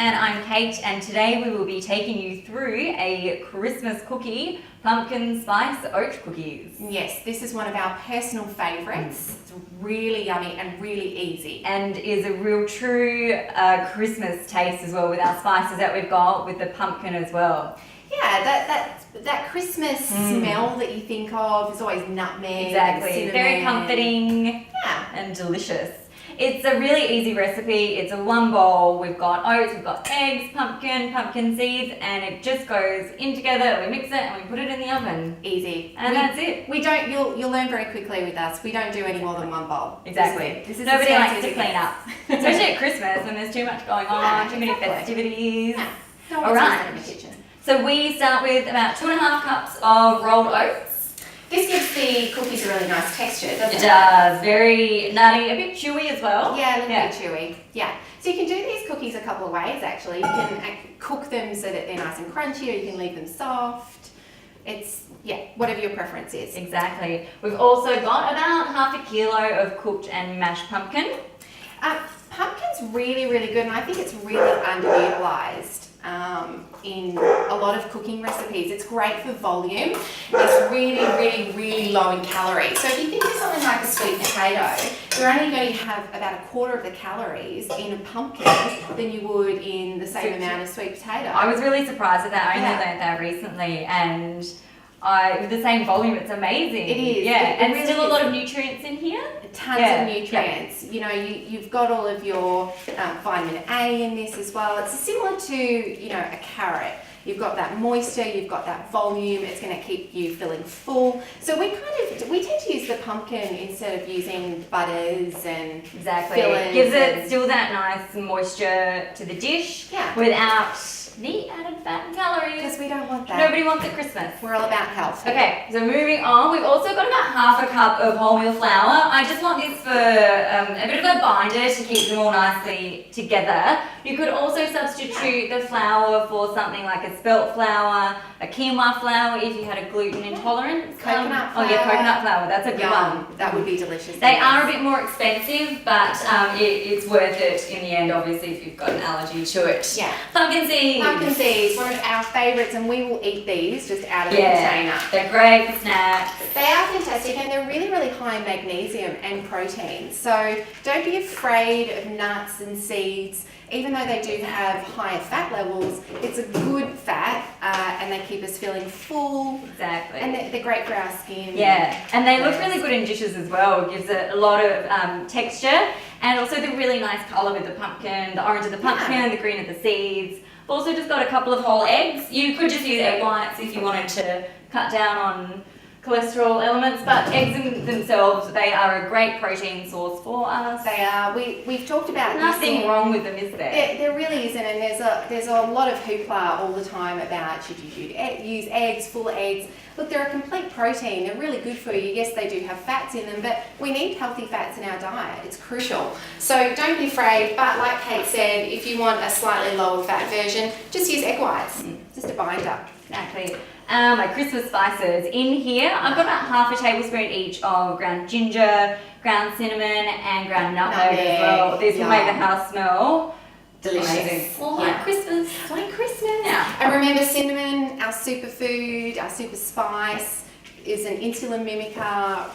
And I'm Kate, and today we will be taking you through a Christmas cookie, pumpkin spice oat cookies. Yes, this is one of our personal favourites. It's really yummy and really easy. And is a real true Christmas taste as well with our spices that we've got with the pumpkin as well. Yeah, that Christmas smell that you think of is always nutmeg. Exactly, And cinnamon. very comforting and delicious. It's a really easy recipe. It's a one bowl. We've got oats, we've got eggs, pumpkin seeds, and it just goes in together. We mix it and we put it in the oven. Easy. And that's it. We don't. You'll learn very quickly with us. We don't do any more than one bowl. Exactly. This is Nobody as likes fancy to as clean it up, especially at Christmas when there's too much going on, Yeah, too many exactly. festivities. Yeah. No All one's right. in the kitchen. So we start with about 2.5 cups of rolled oats. This gives the cookies a really nice texture, doesn't it? It does. Very nutty, a bit chewy as well. Yeah, a little bit chewy. Yeah. So you can do these cookies a couple of ways actually. You can cook them so that they're nice and crunchy, or you can leave them soft. It's, whatever your preference is. Exactly. We've also got about 1/2 kilo of cooked and mashed pumpkin. Pumpkin's really, really good, and I think it's really underutilised in a lot of cooking recipes. It's great for volume. It's really, really, really low in calories. So if you think of something like a sweet potato, you're only going to have about 1/4 of the calories in a pumpkin than you would in the same amount of sweet potato. I was really surprised at that. I only Yeah. learned that recently, and with the same volume, it's amazing. It is. Yeah, It and really still a is. lot of nutrients in here. Tons Yeah, of nutrients. You know, you've got all of your vitamin A in this as well. It's similar to, a carrot. You've got that moisture, you've got that volume. It's going to keep you feeling full. So we tend to use the pumpkin instead of using butters and Exactly. fillers It gives it and- still that nice moisture to the dish Yeah. without the added fat and calories. because we don't want that. Nobody wants at Christmas. We're all about health. Okay, so moving on, we've also got about 1/2 cup of wholemeal flour. I just want this for a bit of a binder to keep them all nicely together. You could also substitute the flour for something like a spelt flour, a quinoa flour if you had a gluten intolerance. Coconut Oh yeah, flour. coconut flour, that's a good one. Yum. That would be delicious. They are a bit more expensive, but it's worth it in the end, obviously, if you've got an allergy to it. Yeah. Pumpkin seeds. Pumpkin seeds, one of our favourites, and we will eat these just out of the container. They're great for snacks. They are fantastic, and they're really, really high in magnesium and protein. So don't be afraid of nuts and seeds. Even though they do have higher fat levels, it's a good fat, and they keep us feeling full. Exactly. And they're great for our skin. Yeah, and they look really good in dishes as well. It gives it a lot of texture, and also the really nice colour with the pumpkin, the orange of the pumpkin, the green of the seeds. We've also just got a couple of whole eggs. You could just use egg whites if you wanted to cut down on cholesterol elements, but eggs in themselves, they are a great protein source for us. They are. We've talked about Nothing using- wrong with them, is there? There really isn't, and there's a lot of hoopla all the time about should you use eggs, full eggs. Look, they're a complete protein. They're really good for you. Yes, they do have fats in them, but we need healthy fats in our diet. It's crucial. So don't be afraid. But like Kate said, if you want a slightly lower fat version, just use egg whites. Just a binder. Exactly. My Christmas spices. In here, I've got about 1/2 tablespoon each of ground ginger, ground cinnamon, and ground nutmeg as well. This will make the house smell Delicious. amazing. Like Christmas. Like Christmas. Yeah. And remember, cinnamon, our superfood, our super spice, is an insulin mimicker.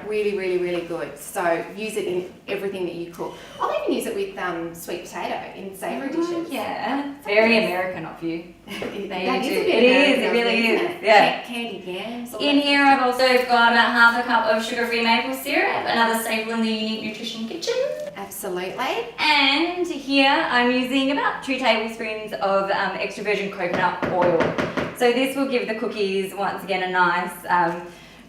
Really, really, really good. So use it in everything that you cook. I'll even use it with sweet potato in savoury dishes. Yeah. Very American of you. That is a do. bit It is, American it of really me, is, isn't it? yeah. Candied yams. all In that here, I've also got about 1/2 cup of sugar-free maple syrup, another staple in the Unique Nutrition Kitchen. Absolutely. And here I'm using about 2 tablespoons of extra virgin coconut oil. So this will give the cookies, once again, a nice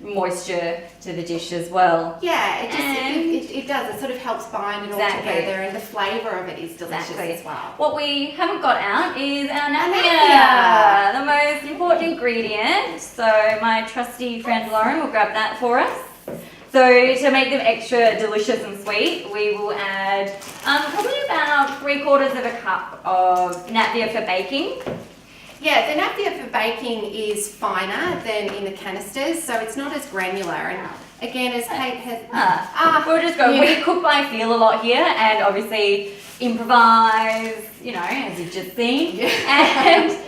moisture to the dish as well. Yeah, And- it does. It sort of helps bind it all Exactly. together, and the flavour of it is delicious Exactly. as well. What we haven't got out is our napier. napier, the most important ingredient. So my trusty friend Lauren will grab that for us. So to make them extra delicious and sweet, we will add probably about 3/4 cup of napier for baking. Yeah, the napier for baking is finer than in the canisters, so it's not as granular, and Again, as Kate has. We'll just go. Yeah. We cook by feel a lot here, and obviously improvise. You know, as you've just seen, and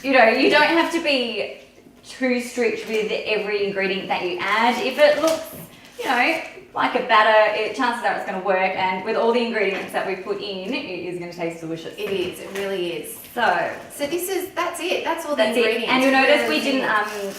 you know, you don't have to be too strict with every ingredient that you add. If it looks, you know, like a batter, chances are it's going to work. And with all the ingredients that we put in, it is going to taste delicious. It is. It really is. So That's it. That's all the that's it. ingredients. And you'll notice Really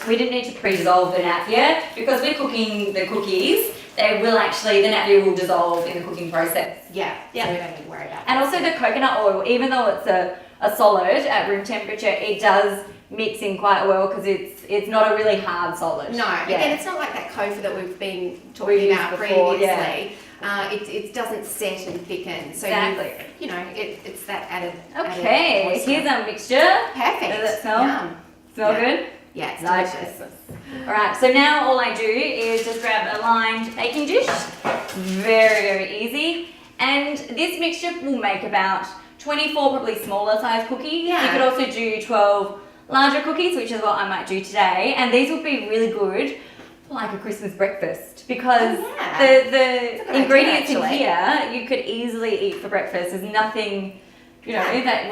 we didn't need to pre-dissolve the nap yet because we're cooking the cookies. They will actually, the nap will dissolve in the cooking process. Yeah. Yeah. So we don't need to worry about And that. also the coconut oil, even though it's a solid at room temperature, it does mix in quite well because it's not a really hard solid. No, Yeah. again, it's not like that kofa that we've been We've talking used about before, previously. It doesn't set and thicken, so Exactly. you know it's that added. Okay, added moisture. here's our mixture. Perfect. Does it smell? Yum. Smell Yeah. good? Yeah, it's Nice. delicious. Alright, so now all I do is just grab a lined baking dish. Very, very easy. And this mixture will make about 24 probably smaller size cookies. Yeah. You could also do 12 larger cookies, which is what I might do today. And these would be really good for like a Christmas breakfast because Oh, yeah. the That's a good ingredients idea, in actually. here you could easily eat for breakfast. There's nothing, you know, Yeah. that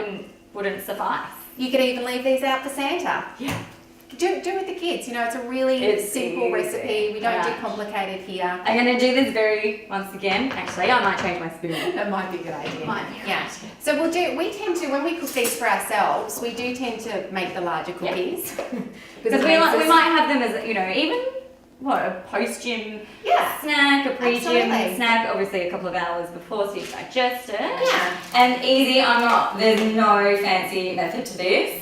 wouldn't suffice. You could even leave these out for Santa. Yeah. Do it with the kids. You know, it's a really It's simple easy. recipe. We don't do Right. complicated here. I'm going to do this once again, actually, I might change my spoon. That might be a good idea. Might be a good Yeah. idea. So we tend to, when we cook these for ourselves, we do tend to make the larger Yeah. cookies. Because we might have them as, you know, even, a post-gym Yeah. snack, a pre-gym Absolutely. snack, obviously a couple of hours before so you digest it. Yeah. And easy, there's no fancy method to this.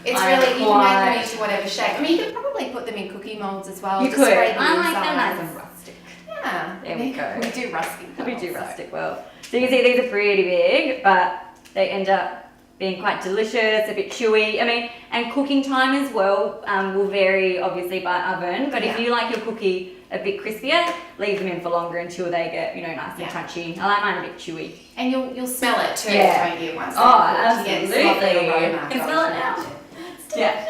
It's I really, you can make them quite- into whatever shape. I mean, you could probably put them in cookie molds as well. You just could. spray them I like inside. them nice and rustic. Yeah. There we go. We do rustic. We do well, so. rustic well. So you can see these are pretty big, but they end up being quite delicious, a bit chewy. I mean, and cooking time as well will vary obviously by oven, but if Yeah. you like your cookie a bit crispier, leave them in for longer until they get, nice and Yeah. crunchy. I like mine a bit chewy. And you'll smell it too, Yeah. won't you? Once Oh, they're cooked, you get this lovely absolutely. aroma You can smell it going now. through. Yeah.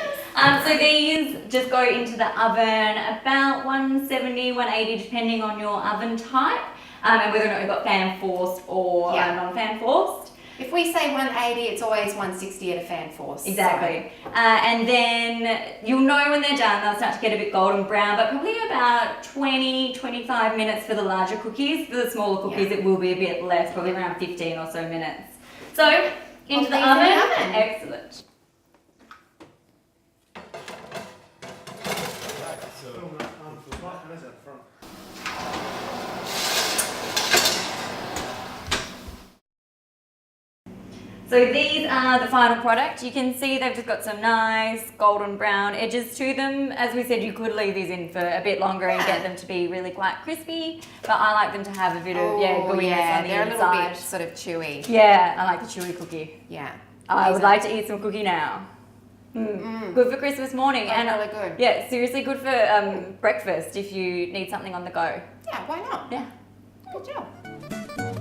So these just go into the oven about 170, 180 depending on your oven type and whether or not you've got fan forced or Yeah. non-fan forced. If we say 180, it's always 160 at a fan force. Exactly. And then you'll know when they're done, they'll start to get a bit golden brown, but probably about 20, 25 minutes for the larger cookies. For the smaller cookies, Yeah. it will be a bit less, probably around 15 or so minutes. So, into the leave oven. in the oven. Excellent. So these are the final product. You can see they've just got some nice golden brown edges to them. As we said, you could leave these in for a bit longer and get them to be really quite crispy, but I like them to have a bit of gooiness on the they're a little inside. bit sort of chewy. Yeah, I like the chewy cookie. Yeah. I These would are- like to eat some cookie now. Good for Christmas morning They're and really good. yeah, seriously good for breakfast if you need something on the go. Yeah, why not? Yeah. Good job.